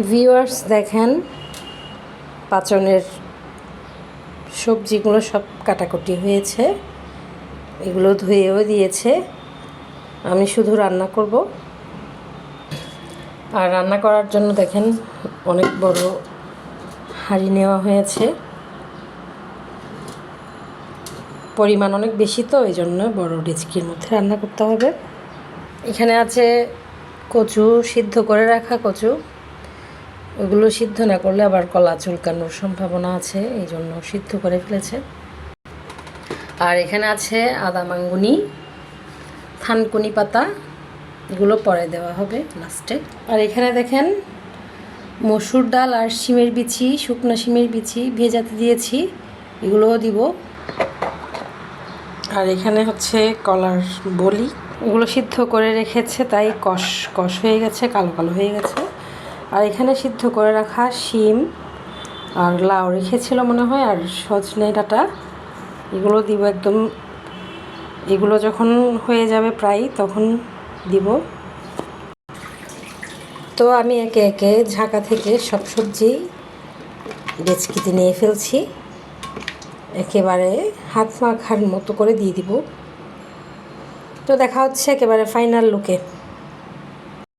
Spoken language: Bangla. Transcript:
ভিউয়ার্স দেখেন, পাচনের সবজিগুলো সব কাটাকুটি হয়েছে, এগুলো ধুয়েও দিয়েছে। আমি শুধু রান্না করব। আর রান্না করার জন্য দেখেন অনেক বড় হাঁড়ি নেওয়া হয়েছে, পরিমাণ অনেক বেশি, তো এই জন্য বড় ডেচকির মধ্যে রান্না করতে হবে। এখানে আছে কচু, সিদ্ধ করে রাখা কচু। ওগুলো সিদ্ধ না করলে আবার গলা চুলকানোর সম্ভাবনা আছে, এই জন্য সিদ্ধ করে ফেলেছে। আর এখানে আছে আদা মাঙ্গুনি, থানকুনি পাতা, এগুলো পরে দেওয়া হবে লাস্টে। আর এখানে দেখেন মসুর ডাল আর শিমের বিচি, শুকনো শিমের বিচি ভেজাতে দিয়েছি, এগুলোও দিব। আর এখানে হচ্ছে কলার বলি, এগুলো সিদ্ধ করে রেখেছে, তাই কষ কষ হয়ে গেছে, কালো কালো হয়ে গেছে। আর এখানে সিদ্ধ করে রাখা শিম আর লাউ রেখেছিল মনে হয়, আর সজনে ডাঁটা, এগুলো দিব একদম। এগুলো যখন হয়ে যাবে প্রায়, তখন দিব। তো আমি একে একে ঝাঁকা থেকে সব সবজি ডেচকিতে নিয়ে ফেলছি, একেবারে হাত মাখার মতো করে দিয়ে দিব। তো দেখা হচ্ছে একেবারে ফাইনাল লুকে।